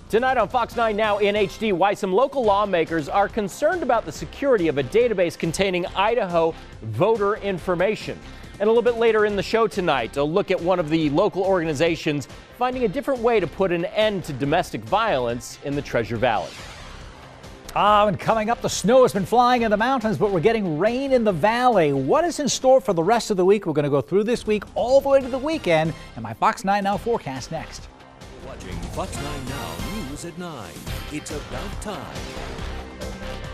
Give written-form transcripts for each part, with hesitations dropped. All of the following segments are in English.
Tonight on Fox 9 Now in HD, why some local lawmakers are concerned about the security of a database containing Idaho voter information. And a little bit later in the show tonight, a look at one of the local organizations finding a different way to put an end to domestic violence in the Treasure Valley. And coming up, the snow has been flying in the mountains, but we're getting rain in the valley. What is in store for the rest of the week? We're going to go through this week all the way to the weekend, and my Fox 9 Now forecast next. Watching Fox 9 Now News at 9. It's about time.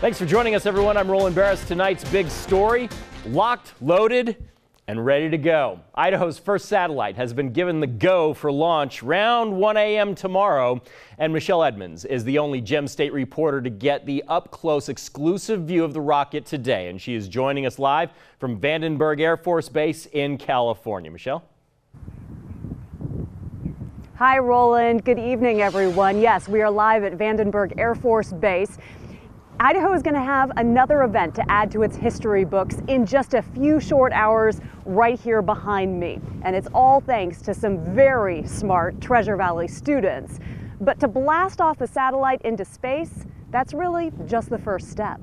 Thanks for joining us, everyone. I'm Roland Barris. Tonight's big story: locked, loaded, and ready to go. Idaho's first satellite has been given the go for launch around 1 a.m. tomorrow. And Michelle Edmonds is the only Gem State reporter to get the up-close exclusive view of the rocket today. And she is joining us live from Vandenberg Air Force Base in California. Michelle? Hi, Roland. Good evening, everyone. Yes, we are live at Vandenberg Air Force Base. Idaho is going to have another event to add to its history books in just a few short hours right here behind me. And it's all thanks to some very smart Treasure Valley students. But to blast off a satellite into space, that's really just the first step.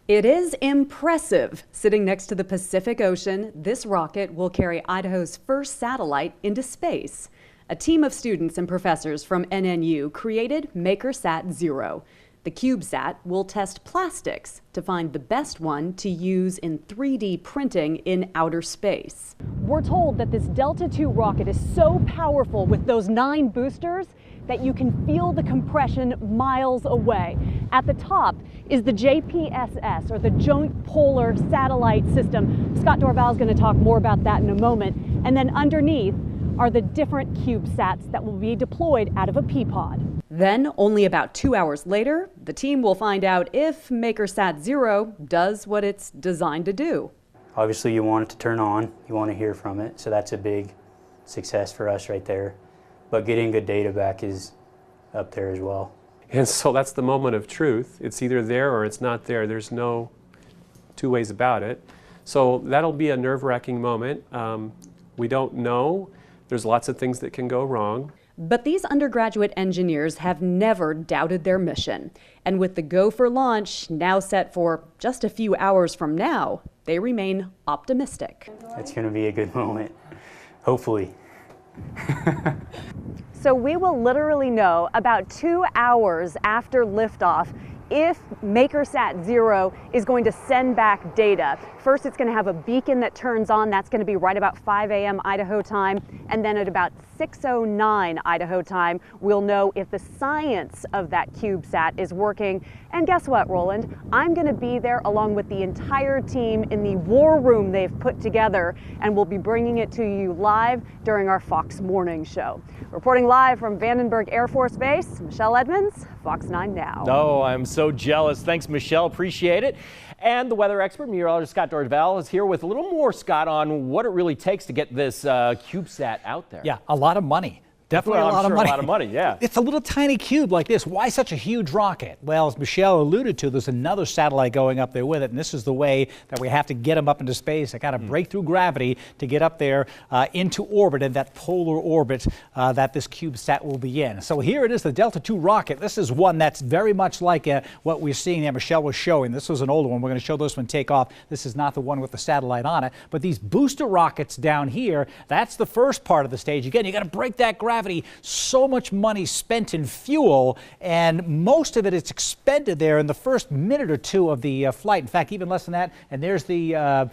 It is impressive. Sitting next to the Pacific Ocean, this rocket will carry Idaho's first satellite into space. A team of students and professors from NNU created MakerSat-0. The CubeSat will test plastics to find the best one to use in 3D printing in outer space. We're told that this Delta II rocket is so powerful with those 9 boosters that you can feel the compression miles away. At the top is the JPSS, or the Joint Polar Satellite System. Scott Dorval is going to talk more about that in a moment. And then underneath are the different CubeSats that will be deployed out of a Peapod. Then, only about 2 hours later, the team will find out if MakerSat-0 does what it's designed to do. Obviously, you want it to turn on, you want to hear from it, so that's a big success for us right there. But getting good data back is up there as well. And so that's the moment of truth. It's either there or it's not there. There's no two ways about it. So that'll be a nerve-wracking moment. We don't know. There's lots of things that can go wrong. But these undergraduate engineers have never doubted their mission. And with the go for launch now set for just a few hours from now, they remain optimistic. It's going to be a good moment, hopefully. So we will literally know about 2 hours after liftoff if MakerSat-0 is going to send back data. First, it's going to have a beacon that turns on. That's going to be right about 5 a.m. Idaho time. And then at about 6:09 Idaho time, we'll know if the science of that CubeSat is working. And guess what, Roland? I'm going to be there along with the entire team in the war room they've put together, and we'll be bringing it to you live during our Fox Morning Show. Reporting live from Vandenberg Air Force Base, Michelle Edmonds, Fox 9 Now. Oh, I'm so jealous. Thanks, Michelle. Appreciate it. And the weather expert, meteorologist Scott Dorval, is here with a little more, Scott, on what it really takes to get this CubeSat out there. Yeah, a lot of money. Definitely well, a lot of sure money. A lot of money, yeah. It's a little tiny cube like this. Why such a huge rocket? Well, as Michelle alluded to, there's another satellite going up there with it, and this is the way that we have to get them up into space. They got to break through gravity to get up there into orbit, and that polar orbit that this CubeSat will be in. So here it is, the Delta II rocket. This is one that's very much like what we're seeing there. Michelle was showing. This was an older one. We're going to show this one take off. This is not the one with the satellite on it, but these booster rockets down here, that's the first part of the stage. Again, you got to break that gravity. So much money spent in fuel, and most of it is expended there in the first minute or two of the flight. In fact, even less than that. And there's the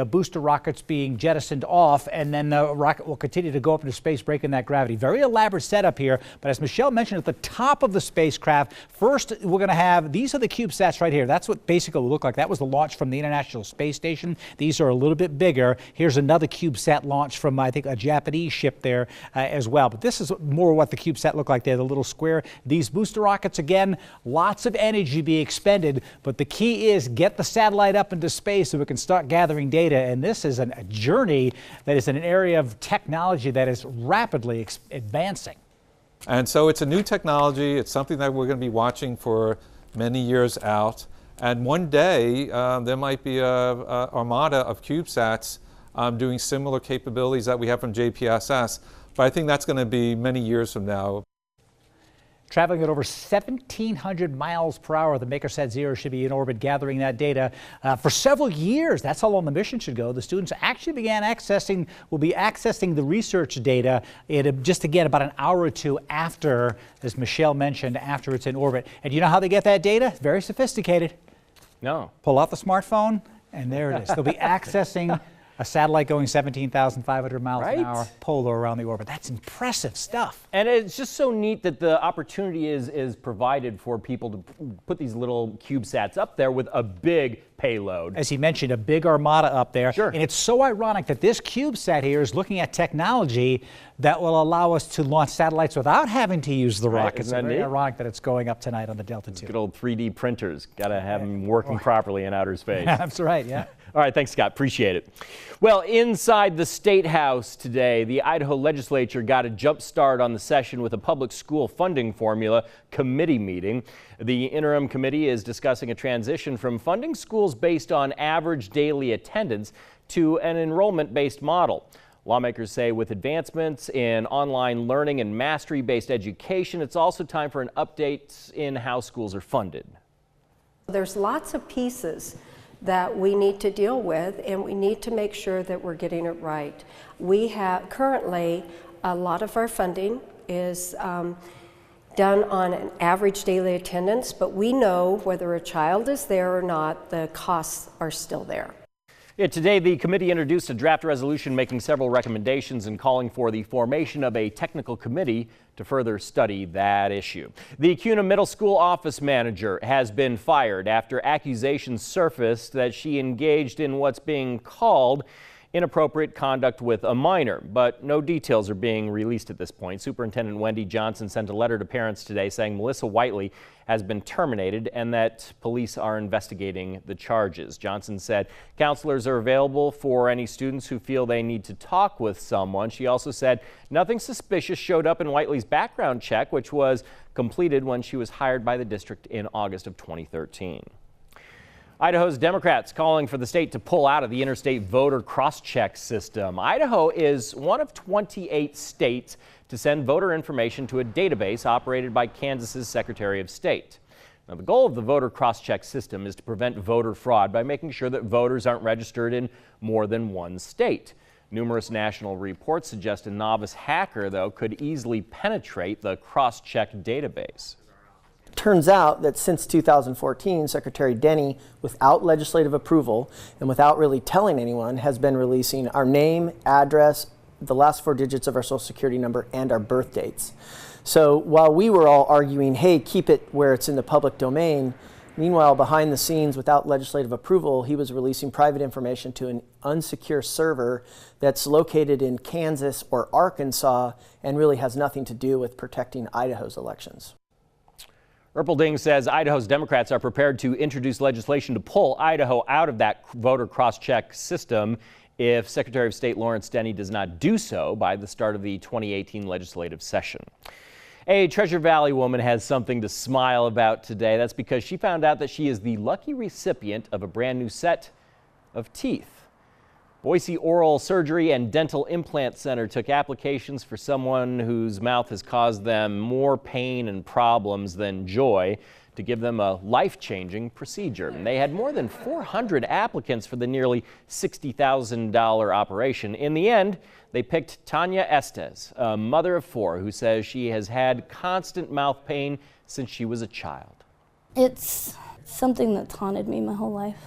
booster rockets being jettisoned off, and then the rocket will continue to go up into space, breaking that gravity. Very elaborate setup here, but as Michelle mentioned, at the top of the spacecraft, first we're going to have, these are the CubeSats right here. That's what basically will look like. That was the launch from the International Space Station. These are a little bit bigger. Here's another CubeSat launch from, I think, a Japanese ship there as well. But this is more what the CubeSat look like there, the little square. These booster rockets, again, lots of energy being expended, but the key is get the satellite up into space so we can start gathering data. And this is a journey that is in an area of technology that is rapidly advancing. And so it's a new technology. It's something that we're going to be watching for many years out. And one day there might be an armada of CubeSats doing similar capabilities that we have from JPSS. But I think that's going to be many years from now. traveling at over 1,700 miles per hour. The MakerSat Zero should be in orbit gathering that data for several years. That's how long the mission should go. The students actually will be accessing the research data just again about an hour or two after, as Michelle mentioned, after it's in orbit. And you know how they get that data? Very sophisticated. No. Pull out the smartphone, and there it is. They'll be accessing a satellite going 17,500 miles an hour, polar around the orbit. That's impressive stuff. And it's just so neat that the opportunity is provided for people to put these little CubeSats up there with a big payload. As he mentioned, a big armada up there. Sure. And it's so ironic that this CubeSat here is looking at technology that will allow us to launch satellites without having to use the rockets. It's very ironic that it's going up tonight on the Delta II. Good old 3D printers. Got to have them working properly in outer space. That's right, yeah. All right, thanks, Scott. Appreciate it. Well, inside the State House today, the Idaho legislature got a jump start on the session with a public school funding formula committee meeting. The interim committee is discussing a transition from funding schools based on average daily attendance to an enrollment-based model. Lawmakers say with advancements in online learning and mastery-based education, it's also time for an update in how schools are funded. There's lots of pieces that we need to deal with, and we need to make sure that we're getting it right. We have currently a lot of our funding is done on an average daily attendance, but we know whether a child is there or not, the costs are still there. Yeah, today the committee introduced a draft resolution making several recommendations and calling for the formation of a technical committee to further study that issue. The Knin Middle School office manager has been fired after accusations surfaced that she engaged in what's being called inappropriate conduct with a minor, but no details are being released at this point. Superintendent Wendy Johnson sent a letter to parents today saying Melissa Whiteley has been terminated and that police are investigating the charges. Johnson said counselors are available for any students who feel they need to talk with someone. She also said nothing suspicious showed up in Whiteley's background check, which was completed when she was hired by the district in August of 2013. Idaho's Democrats calling for the state to pull out of the interstate voter cross-check system. Idaho is one of 28 states to send voter information to a database operated by Kansas's Secretary of State. Now, the goal of the voter cross-check system is to prevent voter fraud by making sure that voters aren't registered in more than one state. Numerous national reports suggest a novice hacker, though, could easily penetrate the cross-check database. Turns out that since 2014, Secretary Denny, without legislative approval and without really telling anyone, has been releasing our name, address, the last 4 digits of our social security number, and our birth dates. So while we were all arguing, hey, keep it where it's in the public domain, meanwhile, behind the scenes, without legislative approval, he was releasing private information to an unsecure server that's located in Kansas or Arkansas and really has nothing to do with protecting Idaho's elections. Erpelding says Idaho's Democrats are prepared to introduce legislation to pull Idaho out of that voter cross-check system if Secretary of State Lawrence Denny does not do so by the start of the 2018 legislative session. A Treasure Valley woman has something to smile about today. That's because she found out that she is the lucky recipient of a brand new set of teeth. Boise Oral Surgery and Dental Implant Center took applications for someone whose mouth has caused them more pain and problems than joy to give them a life-changing procedure. And they had more than 400 applicants for the nearly $60,000 operation. In the end, they picked Tanya Estes, a mother of 4, who says she has had constant mouth pain since she was a child. It's something that's haunted me my whole life.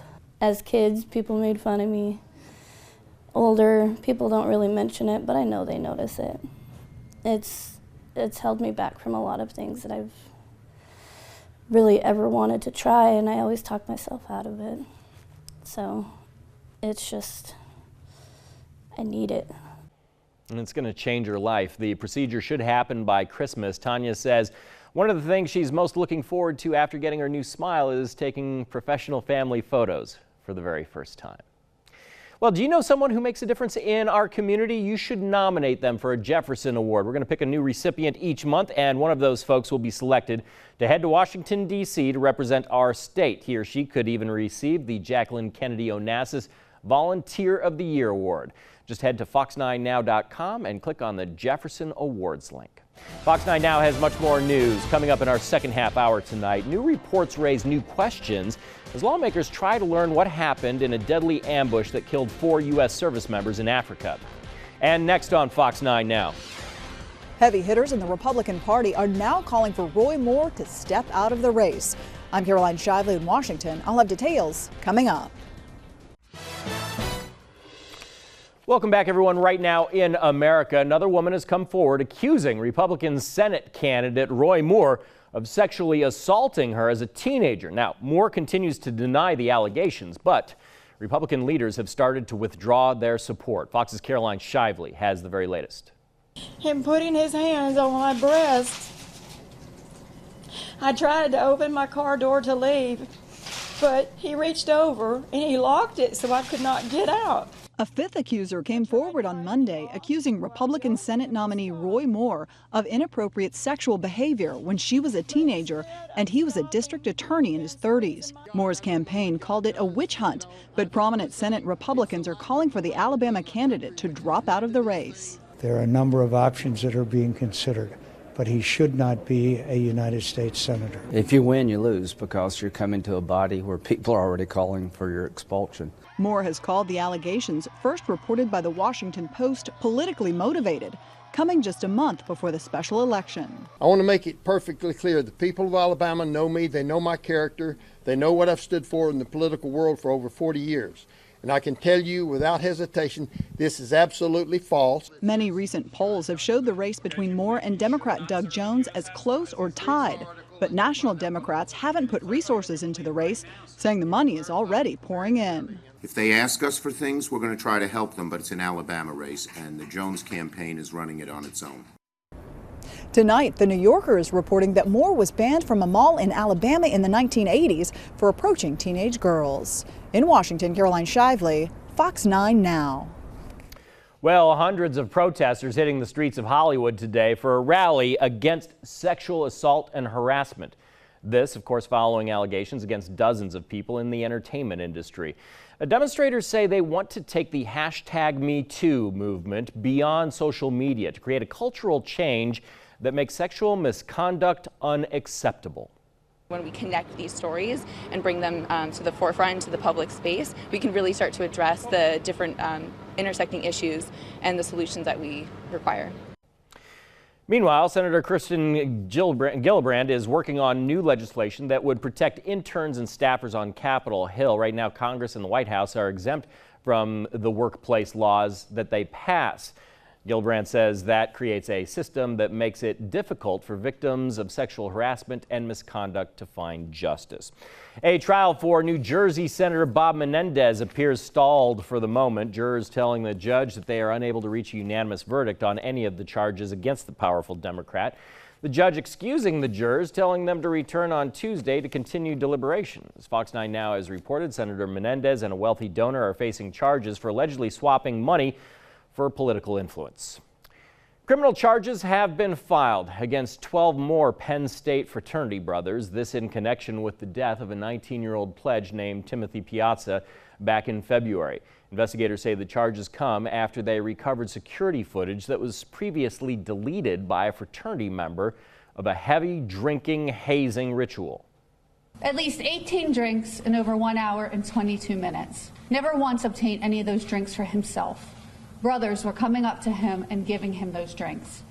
As kids, people made fun of me. Older people don't really mention it, but I know they notice it. It's held me back from a lot of things that I've really ever wanted to try, and I always talk myself out of it. So it's just, I need it. And it's going to change her life. The procedure should happen by Christmas. Tanya says one of the things she's most looking forward to after getting her new smile is taking professional family photos for the very first time. Well, do you know someone who makes a difference in our community? You should nominate them for a Jefferson Award. We're going to pick a new recipient each month, and one of those folks will be selected to head to Washington, D.C. to represent our state. He or she could even receive the Jacqueline Kennedy Onassis Volunteer of the Year Award. Just head to fox9now.com and click on the Jefferson Awards link. Fox 9 Now has much more news coming up in our second half hour tonight. New reports raise new questions as lawmakers try to learn what happened in a deadly ambush that killed 4 U.S. service members in Africa. And next on Fox 9 Now. Heavy hitters in the Republican Party are now calling for Roy Moore to step out of the race. I'm Caroline Shively in Washington. I'll have details coming up. Welcome back, everyone. Right now in America, another woman has come forward accusing Republican Senate candidate Roy Moore of sexually assaulting her as a teenager. Now, Moore continues to deny the allegations, but Republican leaders have started to withdraw their support. Fox's Caroline Shively has the very latest. Him putting his hands on my breast. I tried to open my car door to leave, but he reached over and he locked it so I could not get out. A fifth accuser came forward on Monday accusing Republican Senate nominee Roy Moore of inappropriate sexual behavior when she was a teenager and he was a district attorney in his 30s. Moore's campaign called it a witch hunt, but prominent Senate Republicans are calling for the Alabama candidate to drop out of the race. There are a number of options that are being considered, but he should not be a United States Senator. If you win, you lose because you're coming to a body where people are already calling for your expulsion. Moore has called the allegations, first reported by the Washington Post, politically motivated, coming just a month before the special election. I want to make it perfectly clear. The people of Alabama know me. They know my character. They know what I've stood for in the political world for over 40 years. And I can tell you without hesitation, this is absolutely false. Many recent polls have showed the race between Moore and Democrat Doug Jones as close or tied. But national Democrats haven't put resources into the race, saying the money is already pouring in. If they ask us for things, we're going to try to help them, but it's an Alabama race, and the Jones campaign is running it on its own. Tonight, The New Yorker is reporting that Moore was banned from a mall in Alabama in the 1980s for approaching teenage girls. In Washington, Caroline Shively, Fox 9 Now. Well, hundreds of protesters hitting the streets of Hollywood today for a rally against sexual assault and harassment. This, of course, following allegations against dozens of people in the entertainment industry. Demonstrators say they want to take the #MeToo movement beyond social media to create a cultural change that makes sexual misconduct unacceptable. When we connect these stories and bring them to the forefront, to the public space, we can really start to address the different intersecting issues and the solutions that we require. Meanwhile, Senator Kirsten Gillibrand is working on new legislation that would protect interns and staffers on Capitol Hill. Right now, Congress and the White House are exempt from the workplace laws that they pass. Gillibrand says that creates a system that makes it difficult for victims of sexual harassment and misconduct to find justice. A trial for New Jersey Senator Bob Menendez appears stalled for the moment. Jurors telling the judge that they are unable to reach a unanimous verdict on any of the charges against the powerful Democrat. The judge excusing the jurors, telling them to return on Tuesday to continue deliberation. As Fox 9 Now has reported, Senator Menendez and a wealthy donor are facing charges for allegedly swapping money for political influence. Criminal charges have been filed against 12 more Penn State fraternity brothers, this in connection with the death of a 19-year-old pledge named Timothy Piazza back in February. Investigators say the charges come after they recovered security footage that was previously deleted by a fraternity member of a heavy drinking, hazing ritual. At least 18 drinks in over 1 hour and 22 minutes. Never once obtained any of those drinks for himself. Brothers were coming up to him and giving him those drinks.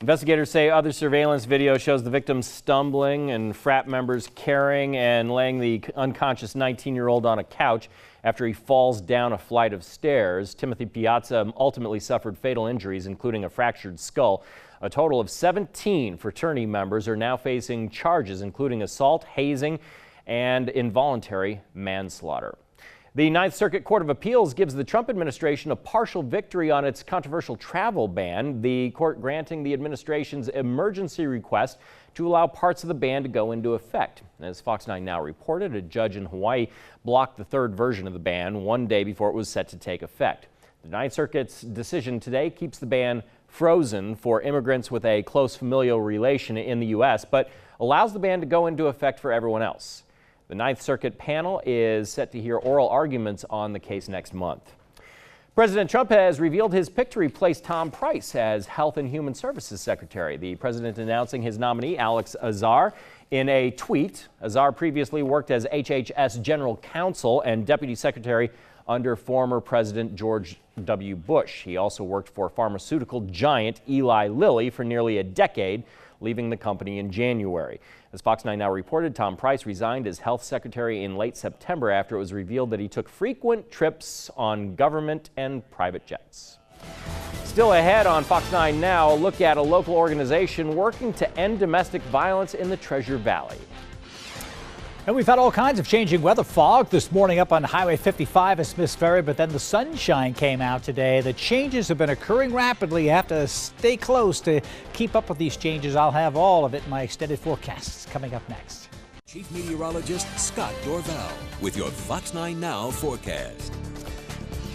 Investigators say other surveillance video shows the victims stumbling and frat members carrying and laying the unconscious 19-year-old on a couch after he falls down a flight of stairs. Timothy Piazza ultimately suffered fatal injuries, including a fractured skull. A total of 17 fraternity members are now facing charges, including assault, hazing, and involuntary manslaughter. The Ninth Circuit Court of Appeals gives the Trump administration a partial victory on its controversial travel ban, the court granting the administration's emergency request to allow parts of the ban to go into effect. As Fox 9 Now reported, a judge in Hawaii blocked the third version of the ban 1 day before it was set to take effect. The Ninth Circuit's decision today keeps the ban frozen for immigrants with a close familial relation in the U.S., but allows the ban to go into effect for everyone else. The Ninth Circuit panel is set to hear oral arguments on the case next month. President Trump has revealed his pick to replace Tom Price as Health and Human Services Secretary. The president announcing his nominee, Alex Azar, in a tweet. Azar previously worked as HHS General Counsel and Deputy Secretary under former President George W. Bush. He also worked for pharmaceutical giant Eli Lilly for nearly a decade, leaving the company in January. As Fox 9 Now reported, Tom Price resigned as health secretary in late September after it was revealed that he took frequent trips on government and private jets. Still ahead on Fox 9 Now, a look at a local organization working to end domestic violence in the Treasure Valley. And we've had all kinds of changing weather. Fog this morning up on Highway 55 at Smiths Ferry, but then the sunshine came out today. The changes have been occurring rapidly. You have to stay close to keep up with these changes. I'll have all of it in my extended forecasts coming up next. Chief Meteorologist Scott Dorval with your Fox 9 Now forecast.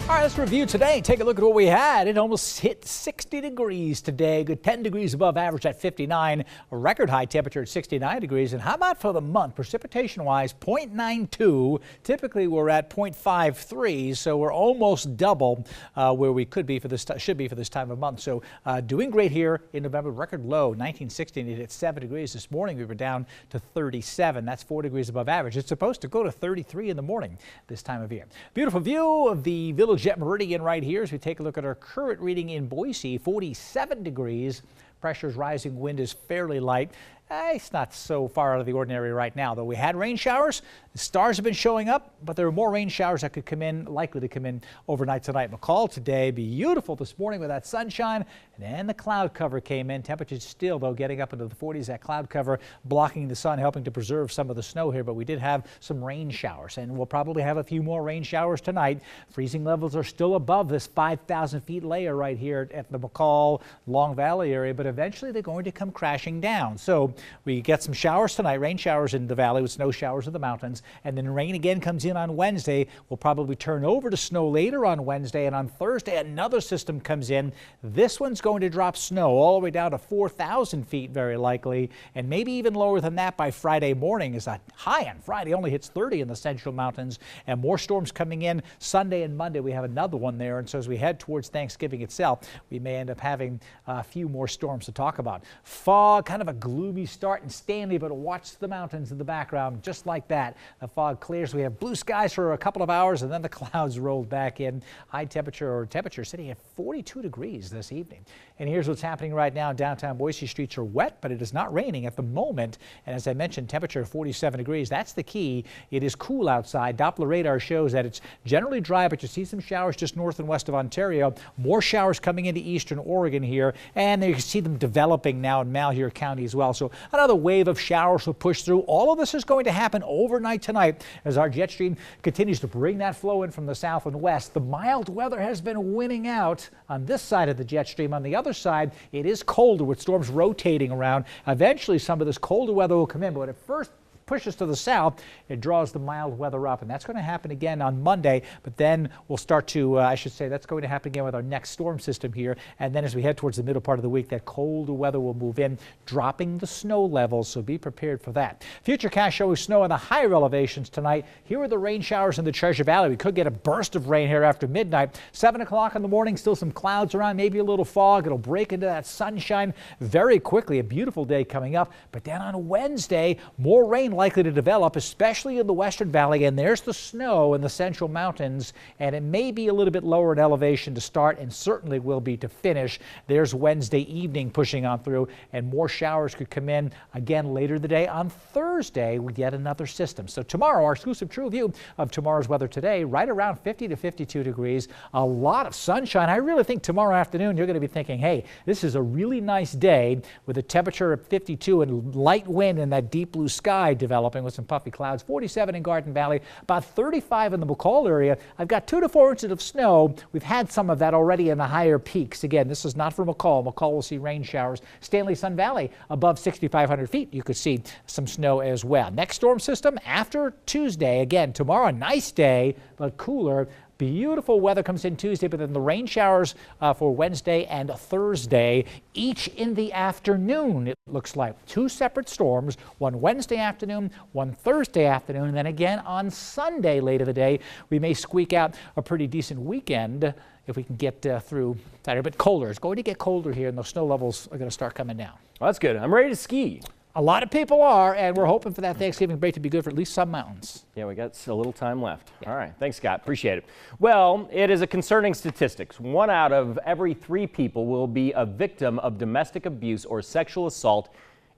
All right, let's review today. Take a look at what we had. It almost hit 60 degrees today. Good 10 degrees above average at 59. A record high temperature at 69 degrees. And how about for the month? Precipitation-wise, 0.92. Typically, we're at 0.53, so we're almost double where we could be for this should be for this time of month. So doing great here in November. Record low, 1916. It hit 7 degrees this morning. We were down to 37. That's 4 degrees above average. It's supposed to go to 33 in the morning this time of year. Beautiful view of the Village Jet Meridian right here as we take a look at our current reading in Boise, 47 degrees. Pressure's rising, wind is fairly light. It's not so far out of the ordinary right now, though. We had rain showers. The stars have been showing up, but there are more rain showers that could come in, likely to come in overnight tonight. McCall today, beautiful this morning with that sunshine, and then the cloud cover came in. Temperatures still, though, getting up into the 40s. That cloud cover blocking the sun, helping to preserve some of the snow here, but we did have some rain showers, and we'll probably have a few more rain showers tonight. Freezing levels are still above this 5,000 feet layer right here at the McCall, Long Valley area, but eventually they're going to come crashing down. So we get some showers tonight, rain showers in the valley with snow showers in the mountains, and then rain again comes in on Wednesday. We'll probably turn over to snow later on Wednesday, and on Thursday another system comes in. This one's going to drop snow all the way down to 4,000 feet very likely, and maybe even lower than that by Friday morning. As a high on Friday only hits 30 in the central mountains, and more storms coming in Sunday and Monday. We have another one there, and so as we head towards Thanksgiving itself, we may end up having a few more storms to talk about. Fog, kind of a gloomy start in Stanley, but watch the mountains in the background just like that. The fog clears. We have blue skies for a couple of hours, and then the clouds rolled back in. High temperature sitting at 42 degrees this evening. And here's what's happening right now. Downtown Boise streets are wet, but it is not raining at the moment. And as I mentioned, temperature 47 degrees. That's the key. It is cool outside. Doppler radar shows that it's generally dry, but you see some showers just north and west of Ontario. More showers coming into eastern Oregon here, and you can see them developing now in Malheur County as well. So another wave of showers will push through. All of this is going to happen overnight tonight as our jet stream continues to bring that flow in from the south and west. The mild weather has been winning out on this side of the jet stream. On the other side, it is colder with storms rotating around. Eventually, some of this colder weather will come in, but at first pushes to the south, it draws the mild weather up, and that's going to happen again on Monday. But then we'll start to, that's going to happen again with our next storm system here. And then as we head towards the middle part of the week, that colder weather will move in, dropping the snow levels. So be prepared for that. Futurecast showing snow in the higher elevations tonight. Here are the rain showers in the Treasure Valley. We could get a burst of rain here after midnight. 7 o'clock in the morning, still some clouds around, maybe a little fog. It'll break into that sunshine very quickly. A beautiful day coming up. But then on Wednesday, more rain likely to develop, especially in the Western Valley, and there's the snow in the central mountains, and it may be a little bit lower in elevation to start and certainly will be to finish. There's Wednesday evening pushing on through, and more showers could come in again later the day. On Thursday, we get another system. So tomorrow, our exclusive true view of tomorrow's weather today, right around 50 to 52 degrees, a lot of sunshine. I really think tomorrow afternoon you're going to be thinking, hey, this is a really nice day with a temperature of 52 and light wind and that deep blue sky developing with some puffy clouds. 47 in Garden Valley, about 35 in the McCall area. I've got 2 to 4 inches of snow. We've had some of that already in the higher peaks. Again, this is not for McCall. McCall will see rain showers. Stanley Sun Valley above 6,500 feet. You could see some snow as well. Next storm system after Tuesday. Again, tomorrow, a nice day, but cooler. Beautiful weather comes in Tuesday, but then the rain showers for Wednesday and Thursday, each in the afternoon. It looks like 2 separate storms, one Wednesday afternoon, one Thursday afternoon, and then again on Sunday late in the day. We may squeak out a pretty decent weekend if we can get through Saturday, but colder. It's going to get colder here, and those snow levels are going to start coming down. Well, that's good. I'm ready to ski. A lot of people are, and we're hoping for that Thanksgiving break to be good for at least some mountains. Yeah, we got a little time left. Yeah. All right. Thanks, Scott. Appreciate it. Well, it is a concerning statistics. 1 out of every 3 people will be a victim of domestic abuse or sexual assault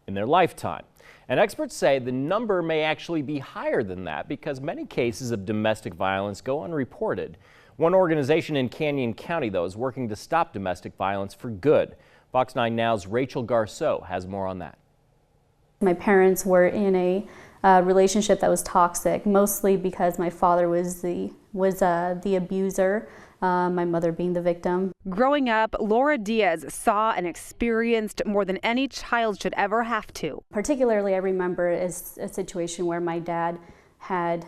in their lifetime. And experts say the number may actually be higher than that because many cases of domestic violence go unreported. One organization in Knin County, though, is working to stop domestic violence for good. Fox 9 Now's Rachel Garceau has more on that. My parents were in a relationship that was toxic, mostly because my father was the abuser, my mother being the victim. Growing up, Laura Diaz saw and experienced more than any child should ever have to. Particularly, I remember is a situation where my dad had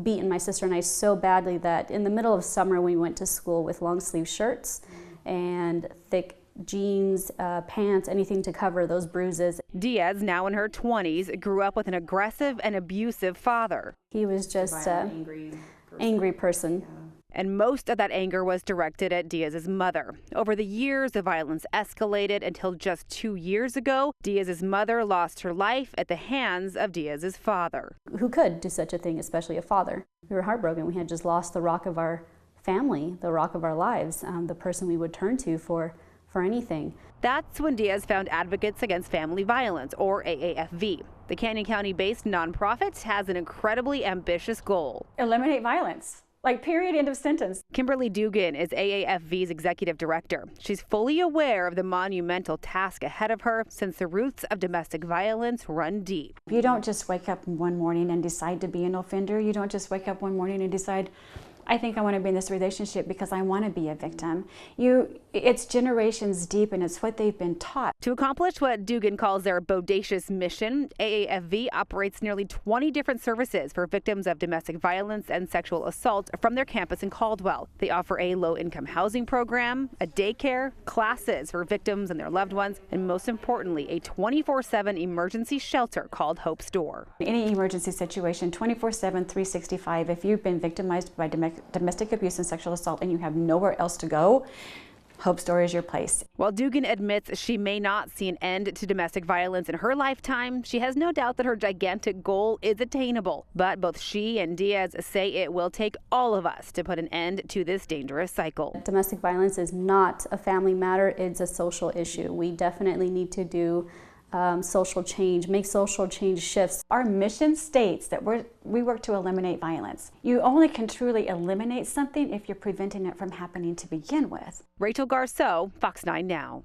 beaten my sister and I so badly that in the middle of summer we went to school with long sleeve shirts and thick jeans, pants, anything to cover those bruises. Diaz, now in her 20s, grew up with an aggressive and abusive father. He was just an angry person. Yeah. And most of that anger was directed at Diaz's mother. Over the years, the violence escalated until just 2 years ago, Diaz's mother lost her life at the hands of Diaz's father. Who could do such a thing, especially a father? We were heartbroken. We had just lost the rock of our family, the rock of our lives, the person we would turn to for anything. That's when Diaz found Advocates Against Family Violence, or AAFV. The Knin County-based nonprofit has an incredibly ambitious goal. Eliminate violence. Like, period, end of sentence. Kimberly Dugan is AAFV's executive director. She's fully aware of the monumental task ahead of her since the roots of domestic violence run deep. You don't just wake up one morning and decide to be an offender. You don't just wake up one morning and decide, I think I want to be in this relationship because I want to be a victim. It's generations deep, and it's what they've been taught. To accomplish what Dugan calls their bodacious mission, AAFV operates nearly 20 different services for victims of domestic violence and sexual assault from their campus in Caldwell. They offer a low-income housing program, a daycare, classes for victims and their loved ones, and most importantly, a 24/7 emergency shelter called Hope's Door. Any emergency situation, 24/7, 365, if you've been victimized by domestic abuse and sexual assault and you have nowhere else to go, Hope's Door is your place. While Dugan admits she may not see an end to domestic violence in her lifetime, she has no doubt that her gigantic goal is attainable. But both she and Diaz say it will take all of us to put an end to this dangerous cycle. Domestic violence is not a family matter, it's a social issue. We definitely need to do social change, make social change shifts. Our mission states that we work to eliminate violence. You only can truly eliminate something if you're preventing it from happening to begin with. Rachel Garceau, Fox 9 Now.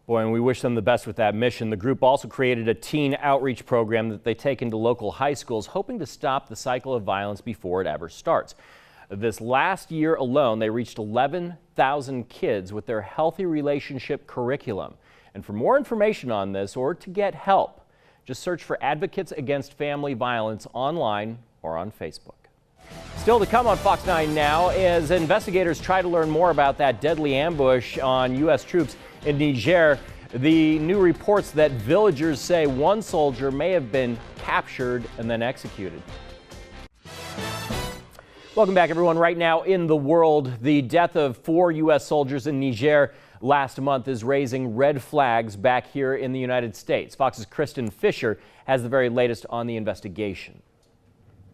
Boy, and we wish them the best with that mission. The group also created a teen outreach program that they take into local high schools, hoping to stop the cycle of violence before it ever starts. This last year alone, they reached 11,000 kids with their healthy relationship curriculum. And for more information on this or to get help, just search for Advocates Against Family Violence online or on Facebook. Still to come on Fox 9 Now as investigators try to learn more about that deadly ambush on U.S. troops in Niger. The new reports that villagers say one soldier may have been captured and then executed. Welcome back, everyone. Right now in the world, the death of 4 U.S. soldiers in Niger last month is raising red flags back here in the United States. Fox's Kristen Fisher has the very latest on the investigation.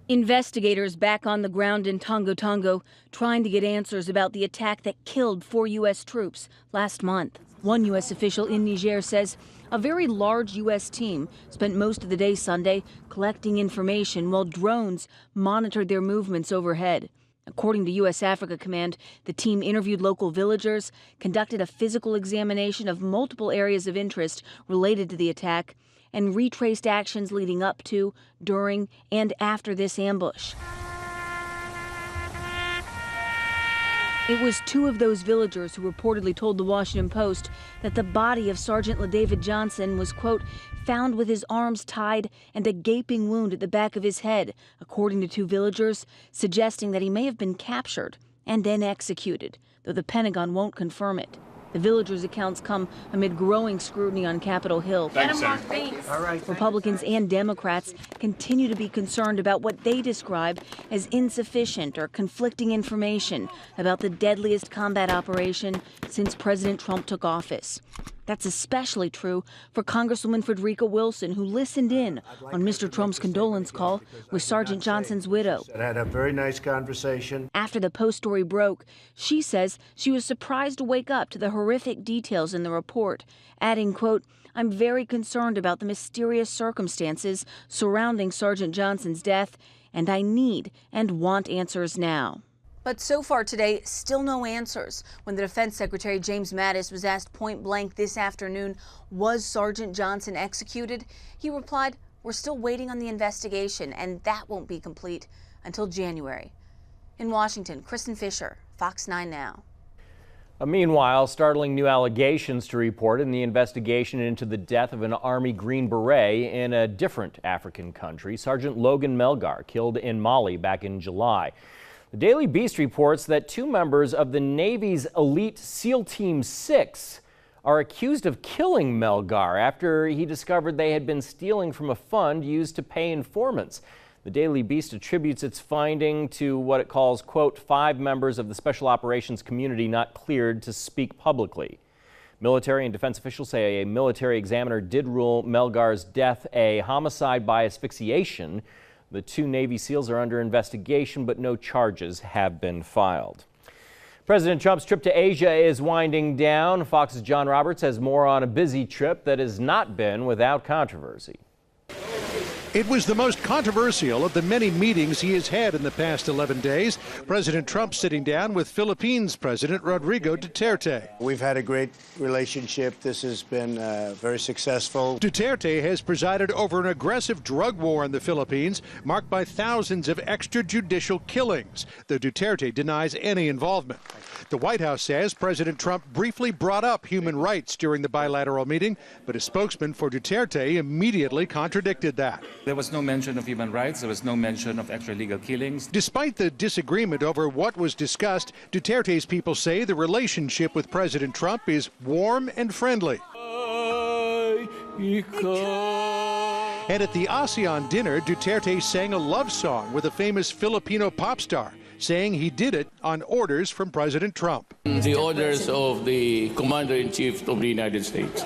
Investigators back on the ground in Tongo trying to get answers about the attack that killed 4 U.S. troops last month. One U.S. official in Niger says a very large U.S. team spent most of the day Sunday collecting information while drones monitored their movements overhead. According to U.S. Africa Command, the team interviewed local villagers, conducted a physical examination of multiple areas of interest related to the attack, and retraced actions leading up to, during, and after this ambush. It was two of those villagers who reportedly told the Washington Post that the body of Sergeant LaDavid Johnson was, quote, found with his arms tied and a gaping wound at the back of his head, according to two villagers, suggesting that he may have been captured and then executed, though the Pentagon won't confirm it. The villagers' accounts come amid growing scrutiny on Capitol Hill. Thanks, sir. All right. Republicans and Democrats continue to be concerned about what they describe as insufficient or conflicting information about the deadliest combat operation since President Trump took office. That's especially true for Congresswoman Frederica Wilson, who listened in on Mr. Trump's condolence call with Sergeant Johnson's widow. I had a very nice conversation. After the Post story broke, she says she was surprised to wake up to the horrific details in the report, adding, quote, I'm very concerned about the mysterious circumstances surrounding Sergeant Johnson's death, and I need and want answers now. But so far today, still no answers. When the Defense Secretary James Mattis was asked point blank this afternoon, was Sergeant Johnson executed? He replied, we're still waiting on the investigation, and that won't be complete until January. In Washington, Kristen Fisher, Fox 9 Now. Meanwhile, startling new allegations to report in the investigation into the death of an Army Green Beret in a different African country, Sergeant Logan Melgar, killed in Mali back in July. The Daily Beast reports that two members of the Navy's elite SEAL Team 6 are accused of killing Melgar after he discovered they had been stealing from a fund used to pay informants. The Daily Beast attributes its finding to what it calls, quote, 5 members of the special operations community not cleared to speak publicly. Military and defense officials say a military examiner did rule Melgar's death a homicide by asphyxiation. The two Navy SEALs are under investigation, but no charges have been filed. President Trump's trip to Asia is winding down. Fox's John Roberts has more on a busy trip that has not been without controversy. It was the most controversial of the many meetings he has had in the past 11 days. President Trump sitting down with Philippines President Rodrigo Duterte. We've had a great relationship. This has been very successful. Duterte has presided over an aggressive drug war in the Philippines, marked by thousands of extrajudicial killings, though Duterte denies any involvement. The White House says President Trump briefly brought up human rights during the bilateral meeting, but a spokesman for Duterte immediately contradicted that. There was no mention of human rights. There was no mention of extralegal killings. Despite the disagreement over what was discussed, Duterte's people say the relationship with President Trump is warm and friendly. And at the ASEAN dinner, Duterte sang a love song with a famous Filipino pop star, saying he did it on orders from President Trump. The orders of the Commander-in-Chief of the United States.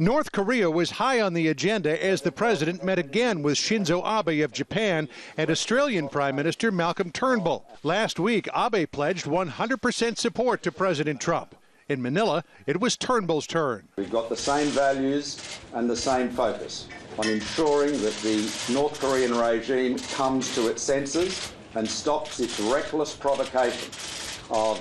North Korea was high on the agenda as the president met again with Shinzo Abe of Japan and Australian Prime Minister Malcolm Turnbull. Last week, Abe pledged 100% support to President Trump. In Manila, it was Turnbull's turn. We've got the same values and the same focus on ensuring that the North Korean regime comes to its senses and stops its reckless provocation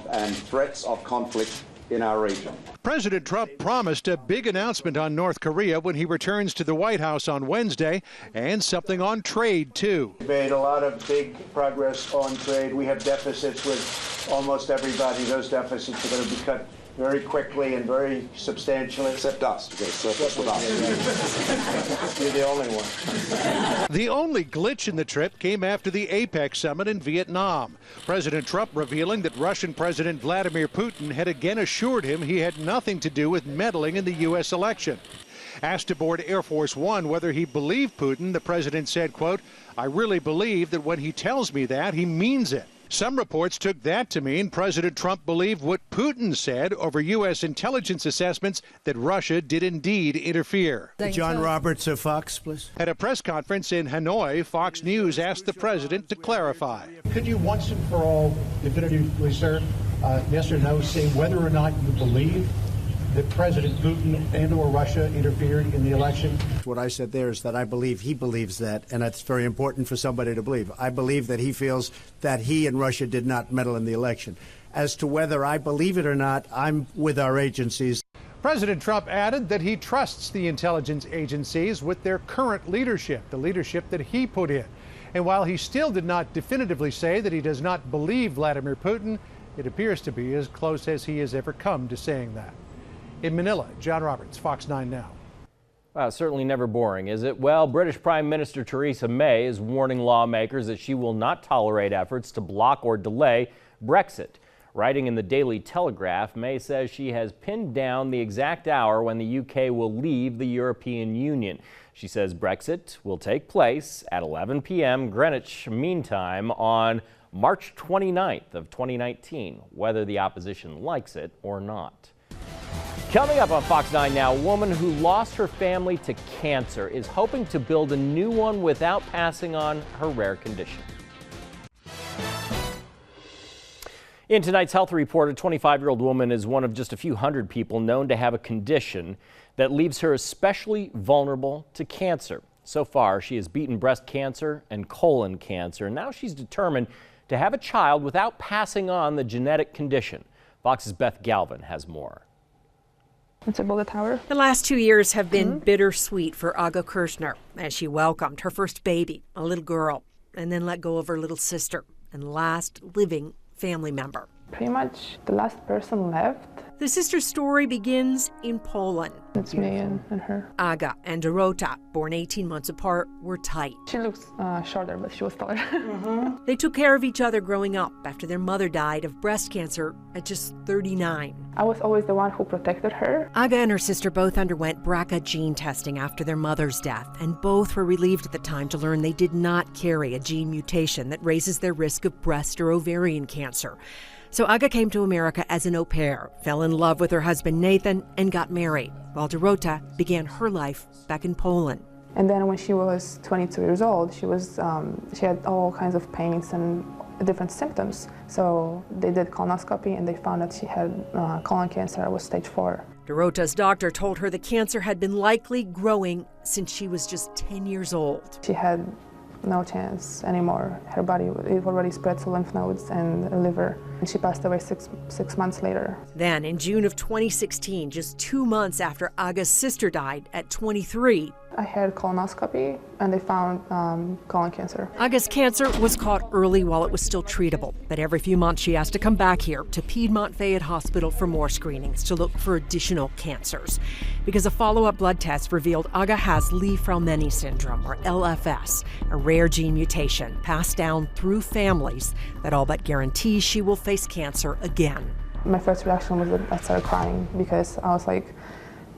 and threats of conflict in our region. President Trump promised a big announcement on North Korea when he returns to the White House on Wednesday, and something on trade, too. We made a lot of big progress on trade. We have deficits with almost everybody. Those deficits are going to be cut very quickly and very substantially. Except us. We've got a surplus with us. You're the only one. The only glitch in the trip came after the APEC summit in Vietnam. President Trump revealing that Russian President Vladimir Putin had again assured him he had nothing to do with meddling in the U.S. election. Asked aboard Air Force One whether he believed Putin, the president said, quote, I really believe that when he tells me that, he means it. Some reports took that to mean President Trump believed what Putin said over U.S. intelligence assessments that Russia did indeed interfere. John Roberts of Fox, please. At a press conference in Hanoi, Fox News asked the president to clarify. Could you once and for all, definitively, sir, yes or no, say whether or not you believe that President Putin and or Russia interfered in the election? What I said there is that I believe he believes that, and that's very important for somebody to believe. I believe that he feels that he and Russia did not meddle in the election. As to whether I believe it or not, I'm with our agencies. President Trump added that he trusts the intelligence agencies with their current leadership, the leadership that he put in. And while he still did not definitively say that he does not believe Vladimir Putin, it appears to be as close as he has ever come to saying that. In Manila, John Roberts, Fox 9 Now. Wow, certainly never boring, is it? Well, British Prime Minister Theresa May is warning lawmakers that she will not tolerate efforts to block or delay Brexit. Writing in the Daily Telegraph, May says she has pinned down the exact hour when the UK will leave the European Union. She says Brexit will take place at 11 p.m. Greenwich Mean Time on March 29th of 2019, whether the opposition likes it or not. Coming up on Fox 9 Now, a woman who lost her family to cancer is hoping to build a new one without passing on her rare condition. In tonight's Health Report, a 25-year-old woman is one of just a few hundred people known to have a condition that leaves her especially vulnerable to cancer. So far, she has beaten breast cancer and colon cancer, and now she's determined to have a child without passing on the genetic condition. Fox's Beth Galvin has more. It's a bullet tower. The last 2 years have been bittersweet for Aga Kirshner as she welcomed her first baby, a little girl, and then let go of her little sister and last living family member. Pretty much the last person left. The sister's story begins in Poland. It's me and her. Aga and Dorota, born 18 months apart, were tight. She looks shorter, but she was taller. They took care of each other growing up after their mother died of breast cancer at just 39. I was always the one who protected her. Aga and her sister both underwent BRCA gene testing after their mother's death, and both were relieved at the time to learn they did not carry a gene mutation that raises their risk of breast or ovarian cancer. So Aga came to America as an au pair, fell in love with her husband Nathan, and got married, while Dorota began her life back in Poland. And then when she was 22 years old, she had all kinds of pains and different symptoms. So they did colonoscopy and they found that she had colon cancer. It was stage 4. Dorota's doctor told her the cancer had been likely growing since she was just 10 years old. She had no chance anymore. Her body it already spread to lymph nodes and her liver, and she passed away six months later. Then in June of 2016, just 2 months after Aga's sister died at 23, I had colonoscopy and they found colon cancer. Aga's cancer was caught early while it was still treatable, but every few months she has to come back here to Piedmont Fayette Hospital for more screenings to look for additional cancers. Because a follow-up blood test revealed Aga has Li-Fraumeni syndrome, or LFS, a rare gene mutation passed down through families that all but guarantees she will face cancer again. My first reaction was that I started crying because I was like,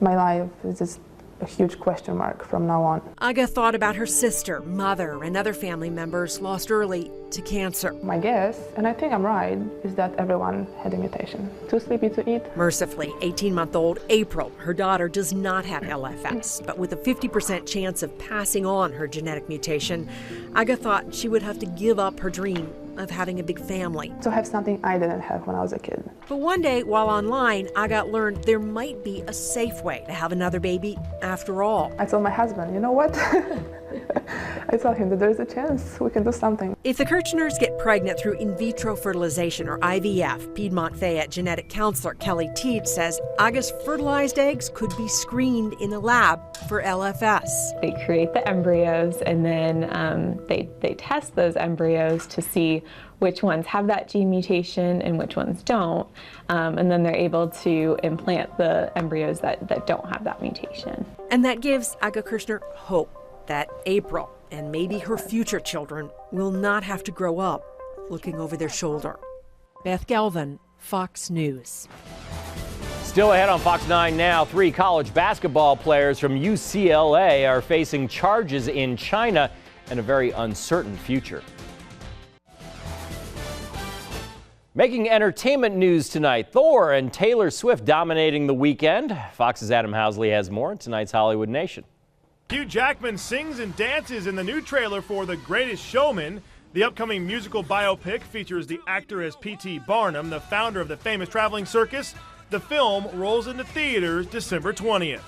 my life is just a huge question mark from now on. Aga thought about her sister, mother, and other family members lost early to cancer. My guess, and I think I'm right, is that everyone had a mutation. Too sleepy to eat. Mercifully, 18-month-old April, her daughter, does not have LFS, but with a 50% chance of passing on her genetic mutation, Aga thought she would have to give up her dream of having a big family. To have something I didn't have when I was a kid. But one day, while online, Aga learned there might be a safe way to have another baby after all. I told my husband, you know what? I told him that there's a chance we can do something. If the Kirchners get pregnant through in vitro fertilization, or IVF, Piedmont Fayette genetic counselor Kelly Teed says Aga's fertilized eggs could be screened in a lab for LFS. They create the embryos and then they test those embryos to see which ones have that gene mutation and which ones don't. And then they're able to implant the embryos that don't have that mutation. And that gives Aga Kirshner hope that April and maybe her future children will not have to grow up looking over their shoulder. Beth Galvin, Fox News. Still ahead on Fox 9 Now, 3 college basketball players from UCLA are facing charges in China and a very uncertain future. Making entertainment news tonight, Thor and Taylor Swift dominating the weekend. Fox's Adam Housley has more in tonight's Hollywood Nation. Hugh Jackman sings and dances in the new trailer for The Greatest Showman. The upcoming musical biopic features the actor as P.T. Barnum, the founder of the famous traveling circus. The film rolls into theaters December 20th.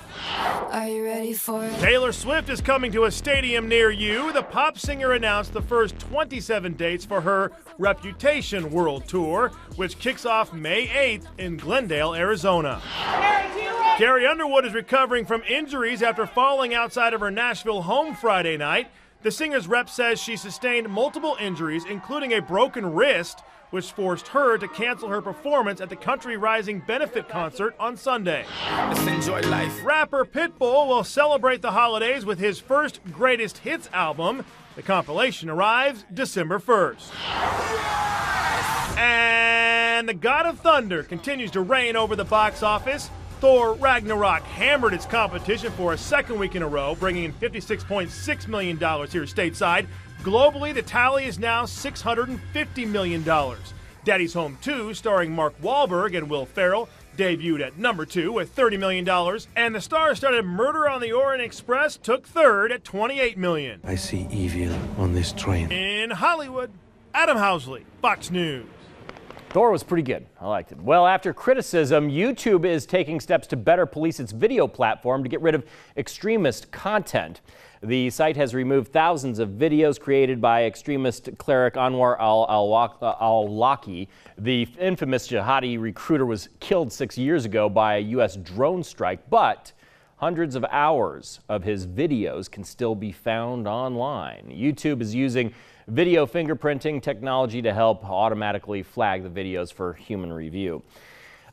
Are you ready for it? Taylor Swift is coming to a stadium near you. The pop singer announced the first 27 dates for her Reputation World Tour, which kicks off May 8th in Glendale, Arizona. Carrie Underwood is recovering from injuries after falling outside of her Nashville home Friday night. The singer's rep says she sustained multiple injuries, including a broken wrist, which forced her to cancel her performance at the Country Rising benefit concert on Sunday. Let's enjoy life. Rapper Pitbull will celebrate the holidays with his first Greatest Hits album. The compilation arrives December 1st. And the God of Thunder continues to reign over the box office. Thor Ragnarok hammered its competition for a second week in a row, bringing in $56.6 million here stateside. Globally, the tally is now $650 million. Daddy's Home 2, starring Mark Wahlberg and Will Ferrell, debuted at number 2 with $30 million. And the star-studded Murder on the Orient Express took third at $28 million. I see evil on this train. In Hollywood, Adam Housley, Fox News. Thor was pretty good. I liked it. Well, after criticism, YouTube is taking steps to better police its video platform to get rid of extremist content. The site has removed thousands of videos created by extremist cleric Anwar al-Awlaki. The infamous jihadi recruiter was killed 6 years ago by a U.S. drone strike, but hundreds of hours of his videos can still be found online. YouTube is using video fingerprinting technology to help automatically flag the videos for human review.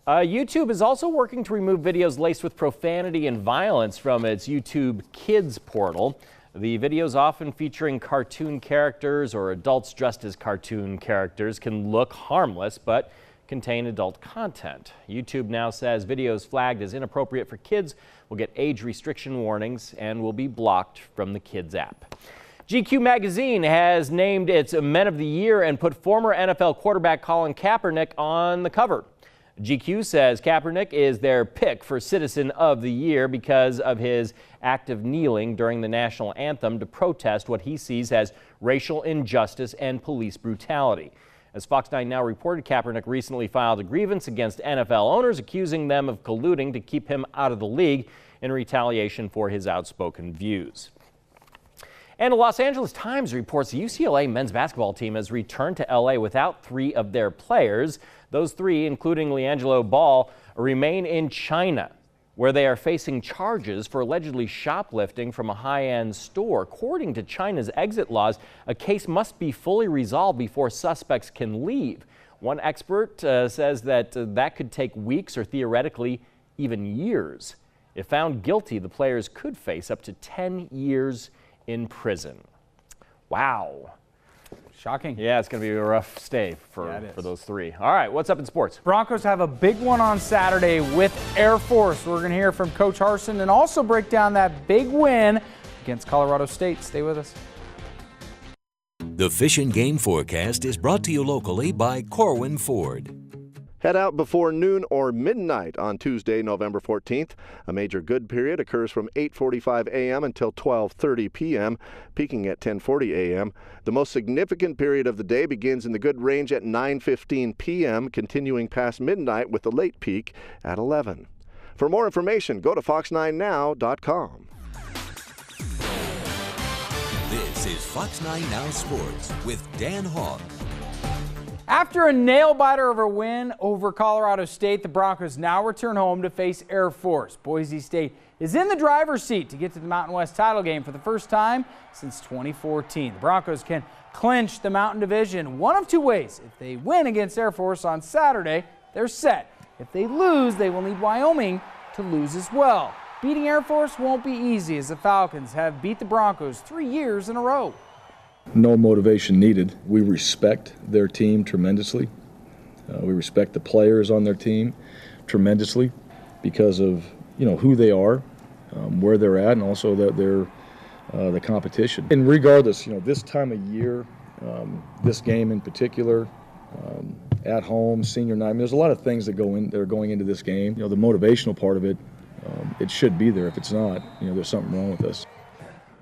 YouTube is also working to remove videos laced with profanity and violence from its YouTube Kids portal. The videos, often featuring cartoon characters or adults dressed as cartoon characters, can look harmless but contain adult content. YouTube now says videos flagged as inappropriate for kids will get age restriction warnings and will be blocked from the Kids app. GQ magazine has named its Men of the Year and put former NFL quarterback Colin Kaepernick on the cover. GQ says Kaepernick is their pick for Citizen of the Year because of his act of kneeling during the national anthem to protest what he sees as racial injustice and police brutality. As Fox 9 Now reported, Kaepernick recently filed a grievance against NFL owners, accusing them of colluding to keep him out of the league in retaliation for his outspoken views. And the Los Angeles Times reports the UCLA men's basketball team has returned to LA without 3 of their players. Those 3, including LiAngelo Ball, remain in China, where they are facing charges for allegedly shoplifting from a high-end store. According to China's exit laws, a case must be fully resolved before suspects can leave. One expert says that that could take weeks or theoretically even years. If found guilty, the players could face up to 10 years in prison. Wow. Shocking. Yeah, it's going to be a rough stay for those 3. All right, what's up in sports? Broncos have a big one on Saturday with Air Force. We're going to hear from Coach Harsin and also break down that big win against Colorado State. Stay with us. The Fish and Game Forecast is brought to you locally by Corwin Ford. Head out before noon or midnight on Tuesday, November 14th. A major good period occurs from 8:45 a.m. until 12:30 p.m., peaking at 10:40 a.m. The most significant period of the day begins in the good range at 9:15 p.m., continuing past midnight with the late peak at 11. For more information, go to fox9now.com. This is Fox 9 Now Sports with Dan Hawk. After a nail-biter of a win over Colorado State, the Broncos now return home to face Air Force. Boise State is in the driver's seat to get to the Mountain West title game for the first time since 2014. The Broncos can clinch the Mountain Division one of 2 ways. If they win against Air Force on Saturday, they're set. If they lose, they will need Wyoming to lose as well. Beating Air Force won't be easy, as the Falcons have beat the Broncos 3 years in a row. No motivation needed. We respect their team tremendously. We respect the players on their team tremendously because of who they are, where they're at, and also that they're the competition. And regardless, this time of year, this game in particular, at home, senior night. There's a lot of things that are going into this game. The motivational part of it, it should be there. If it's not, there's something wrong with us.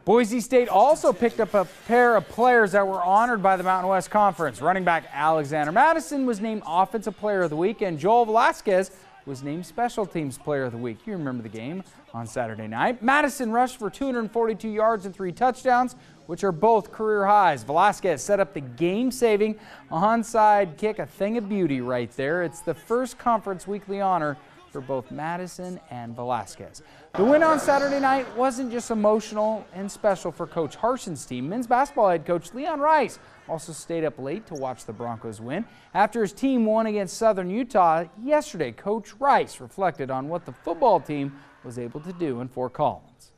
Boise State also picked up a pair of players that were honored by the Mountain West Conference. Running back Alexander Madison was named Offensive Player of the Week, and Joel Velasquez was named Special Teams Player of the Week. You remember the game on Saturday night. Madison rushed for 242 yards and 3 touchdowns, which are both career highs. Velasquez set up the game-saving onside kick, a thing of beauty right there. It's the first conference weekly honor for both Madison and Velasquez. The win on Saturday night wasn't just emotional and special for Coach Harson's team. Men's basketball head coach Leon Rice also stayed up late to watch the Broncos win. After his team won against Southern Utah yesterday, Coach Rice reflected on what the football team was able to do in Fort Collins.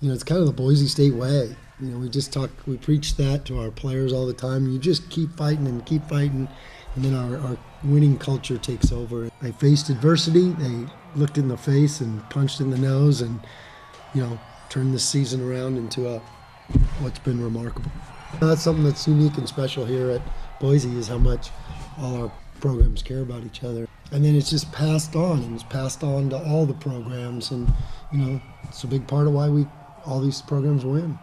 You know, it's kind of the Boise State way. You know, we preach that to our players all the time. You just keep fighting and keep fighting, and then our winning culture takes over. They faced adversity, they looked in the face and punched in the nose, and, you know, turned this season around into what's been remarkable. That's something that's unique and special here at Boise, is how much all our programs care about each other. And then it's just passed on, and it's passed on to all the programs, and, you know, it's a big part of why all these programs win.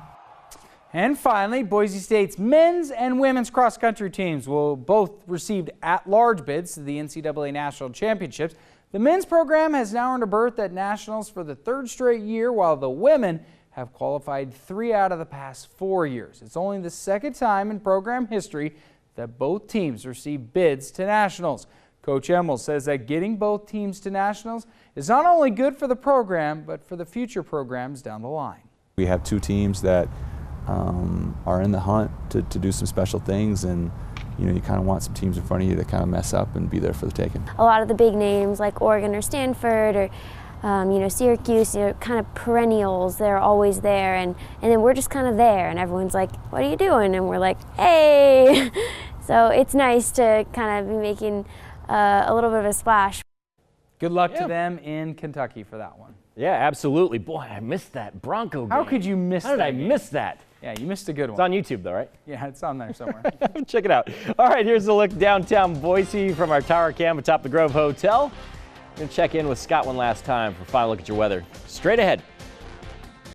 And finally, Boise State's men's and women's cross-country teams will both receive at-large bids to the NCAA National Championships. The men's program has now earned a berth at Nationals for the third straight year, while the women have qualified 3 out of the past 4 years. It's only the second time in program history that both teams receive bids to Nationals. Coach Emmel says that getting both teams to Nationals is not only good for the program, but for the future programs down the line. We have 2 teams that are in the hunt to do some special things, and you know, you kind of want some teams in front of you that kind of mess up and be there for the taking. A lot of the big names like Oregon or Stanford or you know, Syracuse, you know, kind of perennials, they're always there, and then we're just kind of there, and everyone's like, what are you doing? And we're like, hey! So it's nice to kind of be making a little bit of a splash. Good luck to them in Kentucky for that one. Yeah, absolutely. Boy, I missed that Bronco game. How could you miss that? How did I miss that? Yeah, you missed a good one. It's on YouTube though, right? Yeah, it's on there somewhere. Check it out. All right, here's a look downtown Boise from our tower cam atop the Grove Hotel. We're going to check in with Scott one last time for a final look at your weather. Straight ahead.